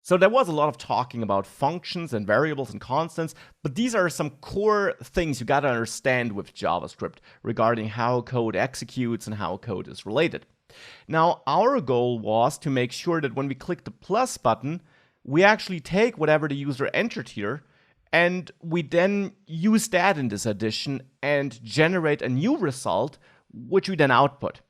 So there was a lot of talking about functions and variables and constants, but these are some core things you gotta understand with JavaScript regarding how code executes and how code is related. Now, our goal was to make sure that when we click the plus button, we actually take whatever the user entered here, and we then use that in this addition and generate a new result, which we then output.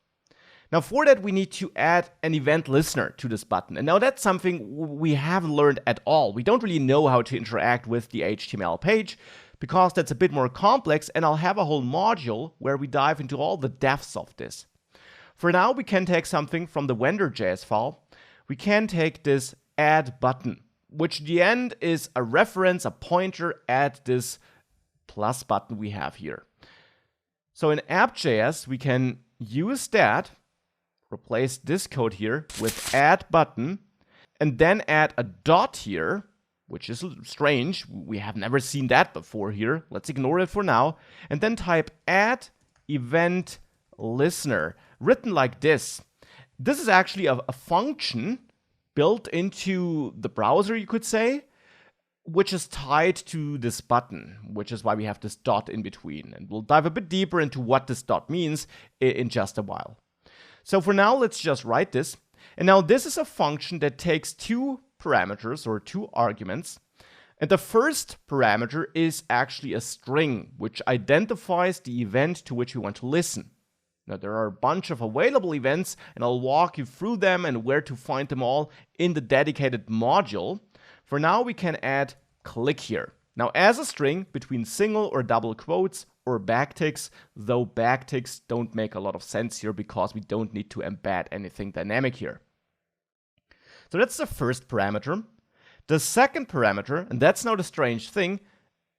Now for that, we need to add an event listener to this button. And now that's something we haven't learned at all. We don't really know how to interact with the HTML page because that's a bit more complex, and I'll have a whole module where we dive into all the depths of this. For now, we can take something from the vendor.js file. We can take this add button, which at the end is a reference, a pointer at this plus button we have here. So in app.js, we can use that, replace this code here with add button, and then add a dot here, which is strange. We have never seen that before here. Let's ignore it for now. And then type add event listener, written like this. This is actually a function built into the browser, you could say, which is tied to this button, which is why we have this dot in between. And we'll dive a bit deeper into what this dot means in just a while. So for now, let's just write this. And now this is a function that takes two parameters or two arguments. And the first parameter is actually a string, which identifies the event to which we want to listen. Now there are a bunch of available events, and I'll walk you through them and where to find them all in the dedicated module. For now, we can add click here. Now as a string between single or double quotes or backticks, though backticks don't make a lot of sense here because we don't need to embed anything dynamic here. So that's the first parameter. The second parameter, and that's now the strange thing,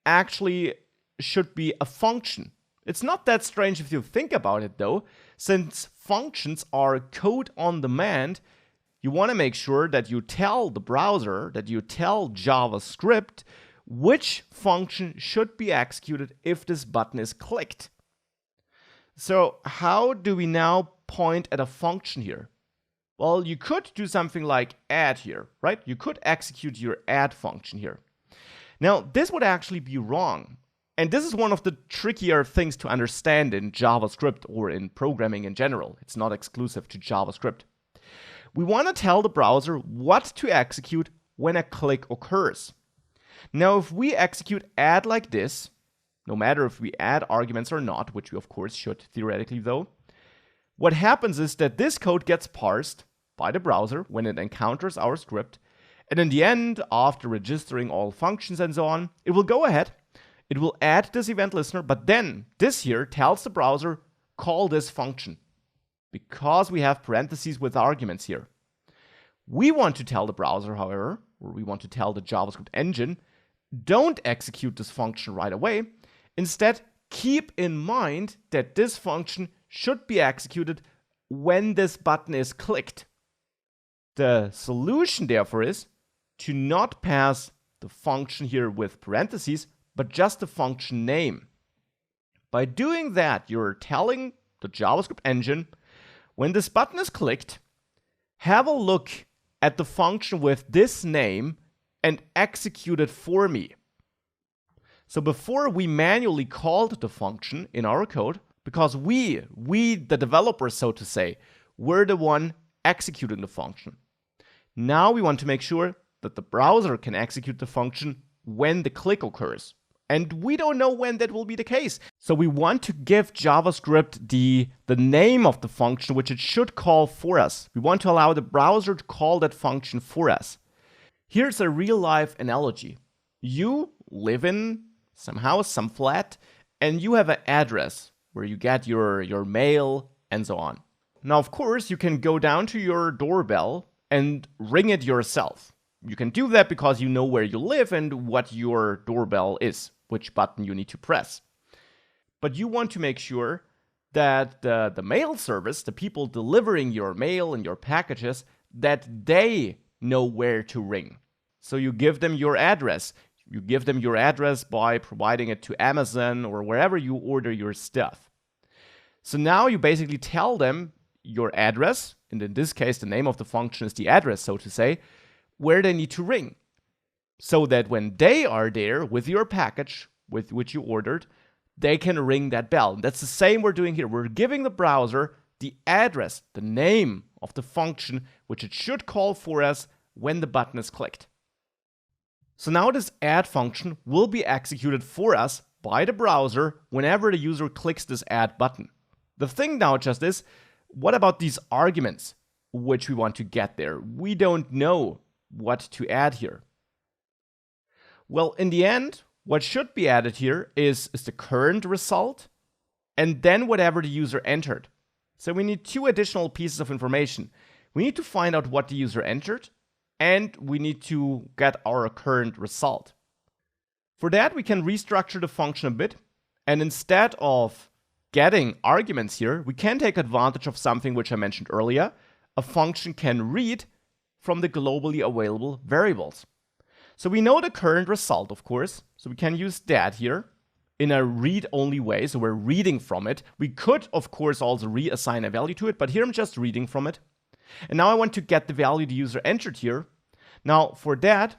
actually should be a function. It's not that strange if you think about it though. Since functions are code on demand, you want to make sure that you tell the browser, that you tell JavaScript, which function should be executed if this button is clicked. So how do we now point at a function here? Well, you could do something like add here, right? You could execute your add function here. Now, this would actually be wrong. And this is one of the trickier things to understand in JavaScript or in programming in general. It's not exclusive to JavaScript. We want to tell the browser what to execute when a click occurs. Now, if we execute add like this, no matter if we add arguments or not, which we of course should theoretically though, what happens is that this code gets parsed by the browser when it encounters our script, and in the end, after registering all functions and so on, it will go ahead, it will add this event listener, but then this here tells the browser, call this function, because we have parentheses with arguments here. We want to tell the browser, however, or we want to tell the JavaScript engine, don't execute this function right away. Instead, keep in mind that this function should be executed when this button is clicked. The solution, therefore, is to not pass the function here with parentheses, but just the function name. By doing that, you're telling the JavaScript engine, when this button is clicked, have a look at the function with this name and execute it for me. So before we manually called the function in our code, because we the developers, so to say, were the one executing the function. Now we want to make sure that the browser can execute the function when the click occurs. And we don't know when that will be the case. So we want to give JavaScript the name of the function which it should call for us. We want to allow the browser to call that function for us. Here's a real-life analogy. You live in some house, some flat, and you have an address where you get your mail and so on. Now, of course, you can go down to your doorbell and ring it yourself. You can do that because you know where you live and what your doorbell is, which button you need to press. But you want to make sure that the mail service, the people delivering your mail and your packages, that they know where to ring. So you give them your address. You give them your address by providing it to Amazon or wherever you order your stuff. So now you basically tell them your address, and in this case, the name of the function is the address, so to say, where they need to ring, so that when they are there with your package, with which you ordered, they can ring that bell. That's the same we're doing here. We're giving the browser the address, the name of the function which it should call for us when the button is clicked. So now this add function will be executed for us by the browser whenever the user clicks this add button. The thing now just is, what about these arguments which we want to get there? We don't know what to add here. Well, in the end, what should be added here is the current result and then whatever the user entered. So we need two additional pieces of information. We need to find out what the user entered, and we need to get our current result. For that, we can restructure the function a bit, and instead of getting arguments here, we can take advantage of something which I mentioned earlier. A function can read from the globally available variables. So we know the current result, of course, so we can use that here in a read-only way, so we're reading from it. We could, of course, also reassign a value to it, but here I'm just reading from it. And now I want to get the value the user entered here. Now, for that,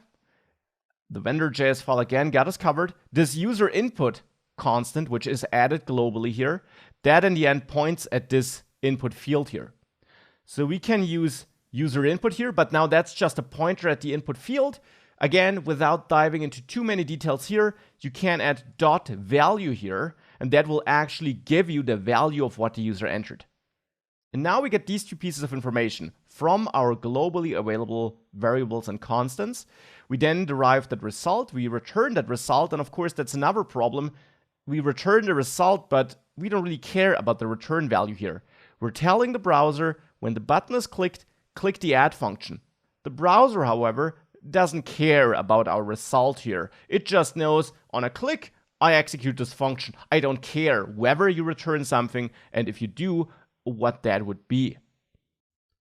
the vendor.js file again got us covered. This user input constant, which is added globally here, that in the end points at this input field here. So we can use user input here, but now that's just a pointer at the input field. Again, without diving into too many details here, you can add dot value here, and that will actually give you the value of what the user entered. And now we get these two pieces of information from our globally available variables and constants. We then derive that result, we return that result, and of course that's another problem. We return the result, but we don't really care about the return value here. We're telling the browser when the button is clicked, click the add function. The browser, however, doesn't care about our result here. It just knows on a click, I execute this function. I don't care whether you return something, and if you do, what that would be.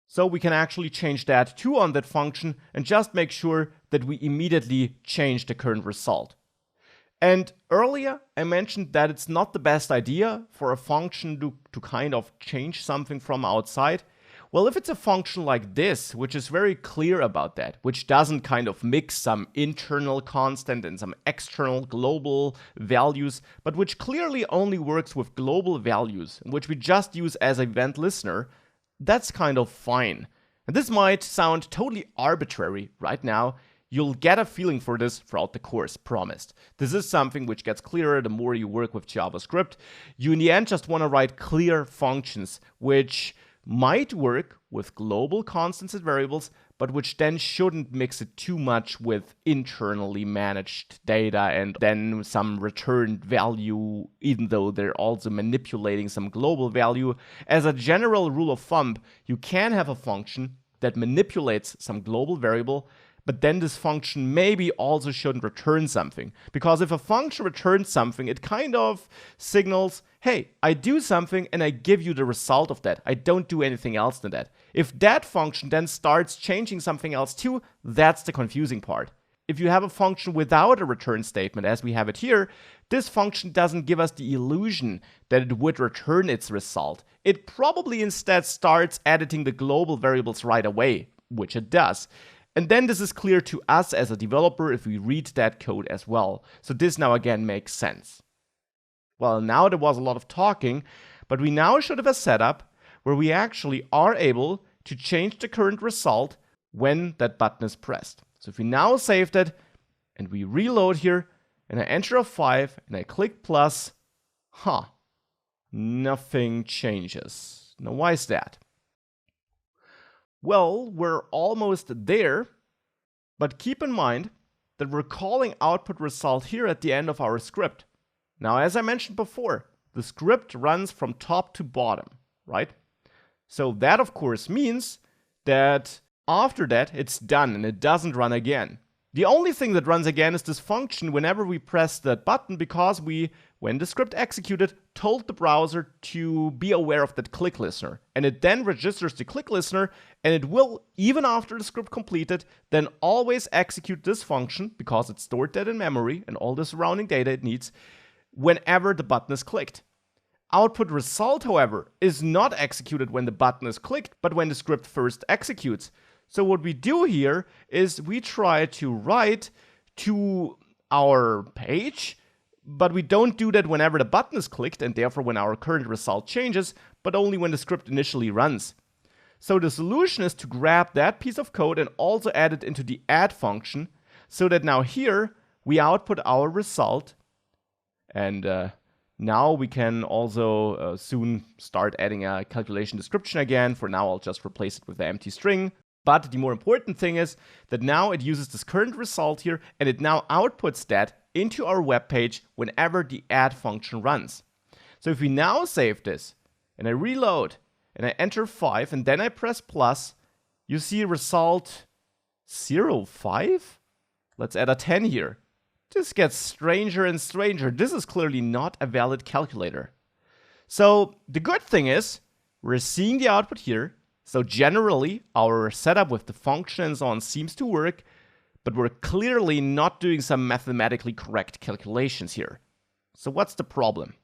So we can actually change that to on that function and just make sure that we immediately change the current result. And earlier I mentioned that it's not the best idea for a function to kind of change something from outside. Well, if it's a function like this, which is very clear about that, which doesn't kind of mix some internal constant and some external global values, but which clearly only works with global values, which we just use as an event listener, that's kind of fine. And this might sound totally arbitrary right now. You'll get a feeling for this throughout the course, promised. This is something which gets clearer the more you work with JavaScript. You in the end just want to write clear functions, which might work with global constants and variables, but which then shouldn't mix it too much with internally managed data and then some returned value, even though they're also manipulating some global value. As a general rule of thumb, you can have a function that manipulates some global variable, but then this function maybe also shouldn't return something. Because if a function returns something, it kind of signals, hey, I do something and I give you the result of that. I don't do anything else than that. If that function then starts changing something else too, that's the confusing part. If you have a function without a return statement, as we have it here, this function doesn't give us the illusion that it would return its result. It probably instead starts editing the global variables right away, which it does. And then this is clear to us as a developer if we read that code as well. So this now again makes sense. Well, now there was a lot of talking, but we now should have a setup where we actually are able to change the current result when that button is pressed. So if we now save that and we reload here and I enter a 5 and I click plus, nothing changes. Now why is that? Well, we're almost there, but keep in mind that we're calling output result here at the end of our script. Now, as I mentioned before, the script runs from top to bottom, right? So that, of course, means that after that, it's done and it doesn't run again. The only thing that runs again is this function whenever we press that button, because we, when the script executed, told the browser to be aware of that click listener. And it then registers the click listener, and it will, even after the script completed, then always execute this function, because it stored that in memory and all the surrounding data it needs, whenever the button is clicked. Output result, however, is not executed when the button is clicked, but when the script first executes. So what we do here is we try to write to our page, but we don't do that whenever the button is clicked and therefore when our current result changes, but only when the script initially runs. So the solution is to grab that piece of code and also add it into the add function, so that now here we output our result. And now we can also soon start adding a calculation description again. For now, I'll just replace it with the empty string. But the more important thing is that now it uses this current result here, and it now outputs that into our web page whenever the add function runs. So if we now save this, and I reload, and I enter 5, and then I press plus, you see result 0.5? Let's add a 10 here. This gets stranger and stranger. This is clearly not a valid calculator. So the good thing is, we're seeing the output here. So generally, our setup with the function and so on seems to work, but we're clearly not doing some mathematically correct calculations here. So what's the problem?